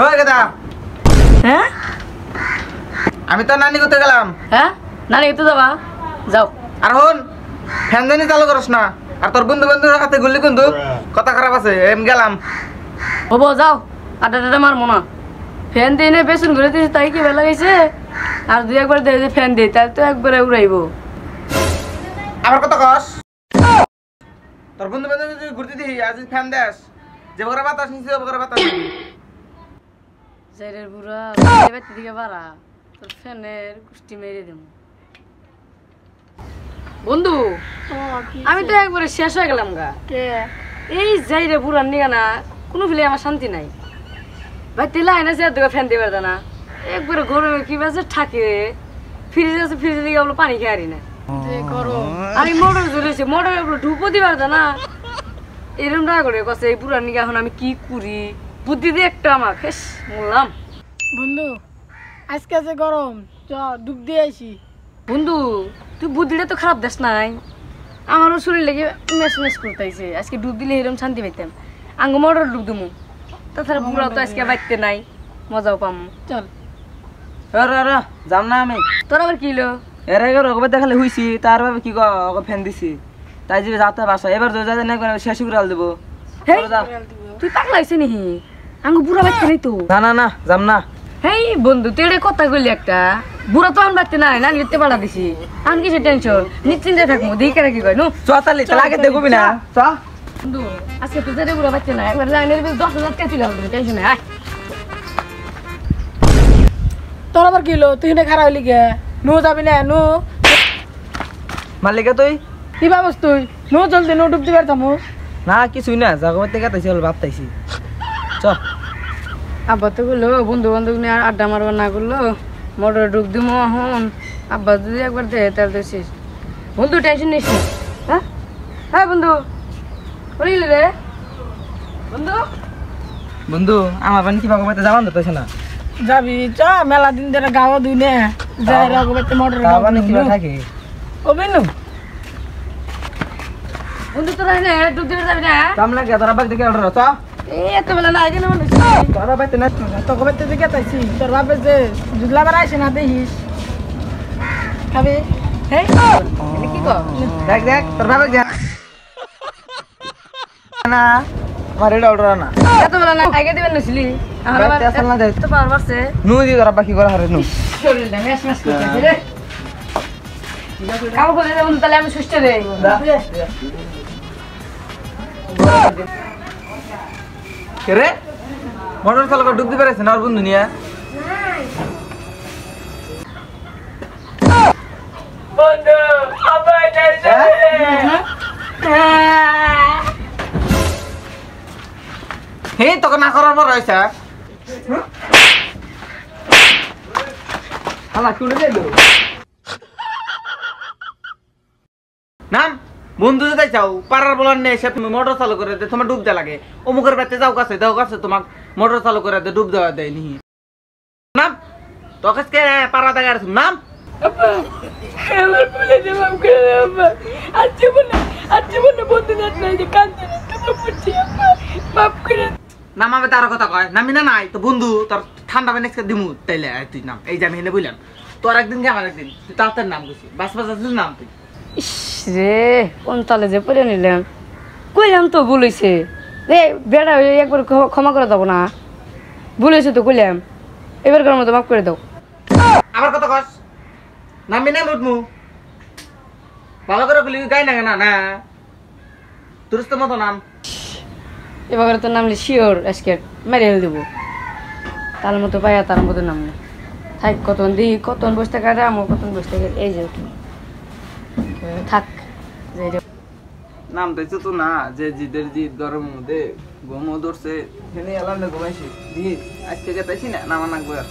ওই গাদা হ্যাঁ আমি তো নানি করতে গেলাম। হ্যাঁ নানি তো যাবা যাও। আর হন ফ্যান জানি চালু করস না। আর তোর বন্ধু বান্ধবের হাতে গুলি কিন্তু কথা খারাপ আছে। এম গেলাম। হবো যাও আড্ডা মারবো না। ফ্যান দিয়ে এনে বেসন ঘুরে দিয়েছে তাই কি ভালো লাগাইছে। আর দুই একবার দিয়ে যে ফ্যান দিই তাহলে তো একবারে উড়াইবো। আমার কথা কস তোর বন্ধু বান্ধব ঘুরতে দিই আজ ফ্যান দেস যে বকরা বাতাস নিচে বকরা বাতাস জাইরের বুড়া বেতে দিকে বাড়া তোর ফ্যানের কুষ্টি মেরে দেবো। বন্ধু আমি তো একবারে শেষ হয়ে গেলাম গা। এই জাইরে বুড়ার নিয়ে না কোনো ফেলে আমার শান্তি নাই। ভাই তেলা আইনা যে দুটো ফ্যান দিবে না একবারে গরমে কি বাজে থাকে। ফ্রিজে আছে ফ্রিজে দিকে বলো পানি খেয়ে আরি না আমি মোটর জ্বলেছি মোটর ঢুকো দিবার না এরকম রাগ করে কছে এই বুড়ার নিয়ে এখন আমি কি করি বুদ্ধি দিয়ে একটা আমার ফেস বললাম। বন্ধু আজকে আছে গরম চ ডুব দিয়ে আইছি। বন্ধু তুই বুদ্ধিটা তো খারাপ দেশ নাই। আমারও শরীর লেগে মেস মেস করতেছে। আজকে ডুব দিলে এরকম শান্তি পাইতাম। আঙ্গ মোটর ডুব দেবো তাছাড়া বুড়া তো আজকে বাইতে নাই মজাও পাম। চল যাম না আমি তোর আবার কি লো এর আগে রকমের দেখালে হইছি তার ভাবে কি ফ্যান দিছি তাই যে যাতে বাসা এবার যদি যাতে না শেষ করে দেবো। হেই তুই পাগলা হইছে নিহি আঙ্গ বুড়া বাইতে নাই তো। না না না যাম না। হেই বন্ধু তুই এটা কথা কইলি একটা বুড়া তো আন বাইতে নাই না লিখতে পাড়া দিছি আন কিছু টেনশন নিশ্চিন্তে থাকবো দেখে রাখি কয় নো চতালি তাহলে আগে দেখবি না চ বন্ধু আজকে তো যেটা বুড়া বাইতে নাই একবার লাইনের 10,000 টাকা তুলে হবে টেনশন নাই। আয় তোর আবার কি হলো তুই খারাপ হইলি গে নু যাবি না নু মালিকা তুই কি ভাবস তুই নু জলদি নু ডুব দিবার থামু না কিছুই না জগমের থেকে তাইছি হল ভাবতাইছি চ আব্বা তো বললো বন্ধু বান্ধব নিয়ে আড্ডা মারবার না করলো মোটর ডুব দিমো এখন আব্বা যদি একবার দে তাহলে তো শেষ। বন্ধু টেনশন নিস না। হ্যাঁ হ্যাঁ বন্ধু বলিলি রে বন্ধু বন্ধু আমার বানি কি বাগাতে যাবান দিতেছে না যাবি চ মেলা দিন ধরে গাওয়া দুই নে যাই রগবেতে মোটর বানি কি থাকে ও বেনু বন্ধু তোরা এনে ডুব দিবে যাবি না কাম লাগে তোরা বাগ দেখে অর্ডার চ এই এত বেলা না আগে না মনে তোরা বাইতে না তো কবেতে দিকে তাইছি তোর বাপে যে জুদলা বার আইছে না দেখিস খাবি হেই কি কর দেখ দেখ তোর বাবা যা না আমার এটা অর্ডার না এত বেলা না আগে দিবেন নছিলি আমার আবার আসল না দেখ তো পাওয়ার বাড়ছে নু দি তোরা বাকি করা হারে নু শরীরটা মেশ মেশ করতেছে রে খাও করে বন্ধু তাহলে আমি সুস্থ রে রে মোটর চালক ডুব দিতে পারছে না ওর বন্ধু নিয়ে বন্ধু আবার যাইছে হে তোকে না করার পর রয়েছে হালা কি উড়ে যাইলো নাম বন্ধু যদি চাও পাড়ার বলার নেই সে তুমি মোটর চালু করে দে তোমার ডুব দেওয়া লাগে অমুকের বাড়িতে যাও কাছে দাও কাছে তোমার মোটর চালু করে দে ডুব দেওয়া দেয় নিহি নাম তোকে পাড়া দেখা নাম আমার বলে যে মাম করে আব্বা আচ্ছা বলে বন্ধু না যে কান্দে না তুমি বুঝছি আব্বা মাফ করে নাম আমি তার কথা কয় নামি না নাই তো বন্ধু তোর ঠান্ডা পানি দিমু তাইলে তুই নাম এই যে আমি এনে বললাম তোর একদিন কে আমার একদিন তুই তার নাম গেছি বাস বাস আসছিস নাম তুই ইস রে কোন তালে যে পড়ে নিলাম কইলাম তো বলেছে রে বেড়া একবার ক্ষমা করে দেবো না বলেছে তো কইলাম এবার করার মতো মাফ করে দাও। আমার কথা কস নামি না মুটমু ভালো করে বলি গাই না না না তোর তো মতো নাম এবার তো নামলে শিওর আজকে মেরে হেল দেবো তার মতো পাইয়া তার মতো নাম না থাক কতন দিই কতন বসে থাকা আমার কতন বসে থাকে এই যে থাক নাম তাইছো তো না যে জিদের জিদ গরমের মধ্যে ঘুমো ধরছে হেনে এলাম না ঘুমাইছি দিয়ে আজ থেকে তাইছি না নামা নাকবো আর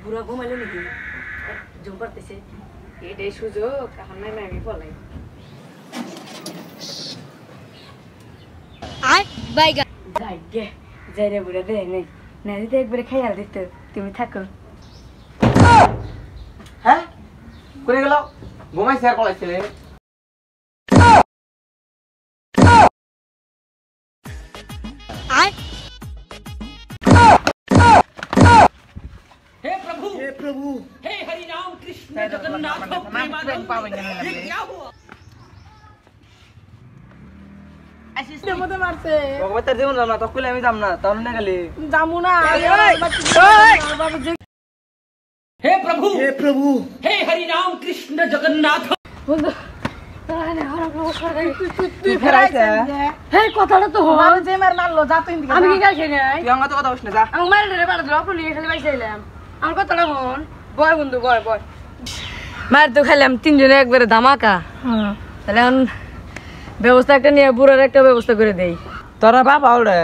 বুড়া ঘুমাইলো নাকি জুম করতেছে এটাই সুযোগ এখন নাই আমি পলাই যাই রে বুড়া দে নেই না দিতে একবারে খেয়াল দিত তুমি থাকো হ্যাঁ করে গেল ঘুমাইছে আর পলাইছে हे प्रभु हे हरि राम कृष्ण जगन्नाथ प्रेमानंद ये क्या हुआ আসিস মতে মারছে ভগবান তার জীবন জানা তো কইলে আমি যাম না তাহলে না গেলি জামু না हे प्रभु हे हरि राम कृष्ण जगन्नाथ বন্ধু তাহলে হারা নমস্কার তুই ফেরাইছে হে কথাটা তো হল যে মার মারলো যা তুই দিকে আমি কি গাইছি না তুই আমার তো কথা বলিস না যা আমি মারলে রে বাড়া ধর আপনি খালি বাইসাইলাম আমার কথাটা হন বয় বন্ধু বয় মার তো খাইলাম তিনজনে একবারে ধামাকা তাহলে এখন ব্যবস্থা একটা নিয়ে বুড়ার একটা ব্যবস্থা করে দেই তোরা বাপ আউড়ে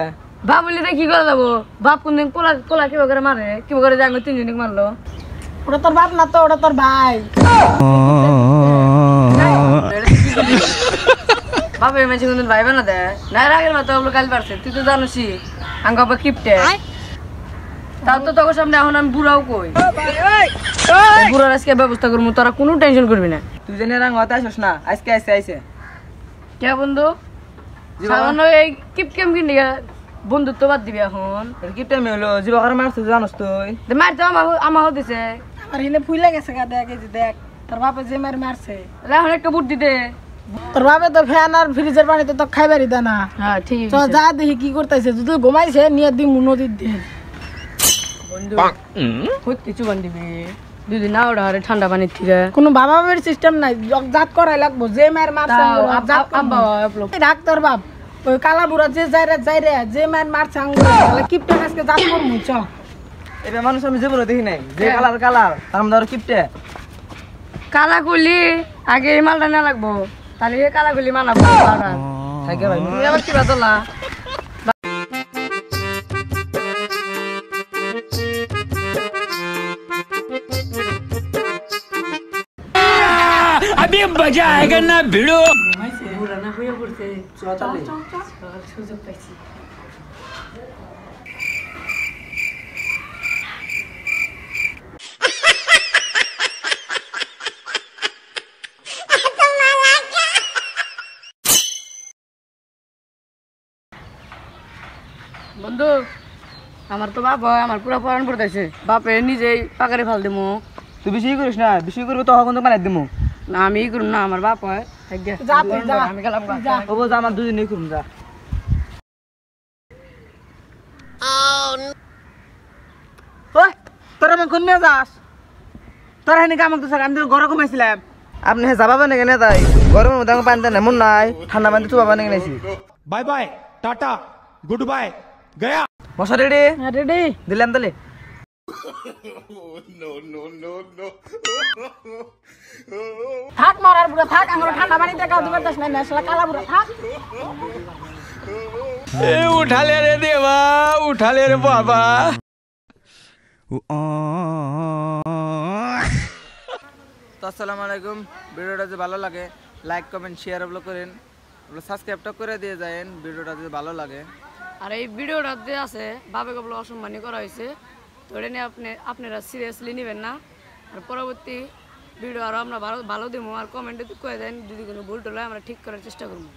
বাপ বলি কি করে যাবো বাপ কোনদিন পোলা কি করে মারে কি করে যে আমি তিনজনে মারলো ওটা তোর বাপ না তো ওটা তোর ভাই বাপে মেছে কোনদিন ভাই বানা দে না আগের মতো ওগুলো কাল পারছে তুই তো জানোসি আঙ্গ বাবা কিপটে তাও তো তোর সামনে এখন আমি বুড়াও কই বুড়ার আজকে ব্যবস্থা করবো তোরা কোনো টেনশন করবি না তুই জানি রাং হতে আসিস না আজকে আইছে কে বন্ধু সামান্য এই কিপ কেম কিনে বন্ধুত্ব বাদ দিবি এখন কি টাইম হলো জীবকার মারছ জানোস তুই মার তো আমার হতেছে আমার হিনে ফুইলা গেছে গা দেখ এই যে দেখ তোর বাপে যে মার মারছে এখন একটা বুদ্ধি দে তোর বাপে তো ফ্যান আর ফ্রিজের পানিতে তো খাইবারই দে না হ্যাঁ ঠিক তো যা দেখি কি করতেছে যদি ঘুমাইছে নিয়ে দিম নদীর দিয়ে বন্ধু খুব কিছু বান দিবি দুদিন না ওটা ঠান্ডা পানির থেকে কোনো বাবা বাবার সিস্টেম নাই জাত করাই লাগবো যে মার মারছে রাখ তোর বাপ ওই কালা বুড়া যে যাই রে যে মার মারছে আঙ্গুল কিপটে আজকে জাত করবো চ এবার মানুষ আমি জীবনে দেখি নাই যে কালার তার মধ্যে কিপটে কালা গুলি আগে এই মালটা না লাগবো তাহলে এই কালা গুলি মানাবো থাকে ভাই তুমি আবার কি বাতলা अभी मजा आएगा ना भिड़ो পুরানা হয়ে পড়ছে সুযোগ পাইছি বন্ধু আমার তো বাপ হয় আমার পুরা পড়ান পড়তেছে বাপে নিজেই পাকারে ফাল দেবো তুই বেশি করিস না বেশি করবি তো এখন তো মানে দিমু না আমি করুন না আমার বাপ হয় যা তুই যা আমি গেলাম ও যা আমার দুজনেই করুম যা ওই তোরা আমার কোন যাস তোরা হেনে কামাক তো স্যার আমি তো ঘরে ঘুমাইছিলাম আপনি হে যাবাবেন না কেন তাই গরমের মধ্যে আমার পানি দেন এমন নাই ঠান্ডা পানি তো পাবেন কেন bye bye tata good bye गया মশা রেডি রেডি দিলাম তাহলে থাক মারার বুড়া থাক আমরা ঠান্ডা পানিতে কাউ দিবে দশ নাই আসলে কালা বুড়া থাক उठा ले रे देवा उठा ले रे बाबा তো আসসালামু আলাইকুম ভিডিওটা যদি ভালো লাগে লাইক কমেন্ট শেয়ার ওগুলো করেন ওগুলো সাবস্ক্রাইবটা করে দিয়ে যাবেন ভিডিওটা যদি ভালো লাগে আর এই ভিডিওটা যে আছে বাবা কবল অসম্মানী করা হয়েছে তো এটা নিয়ে আপনারা সিরিয়াসলি নেবেন না আর পরবর্তী ভিডিও আরও আমরা ভালো দেবো আর কমেন্টে করে দেন যদি কোনো ভুল টুল হয় আমরা ঠিক করার চেষ্টা করবো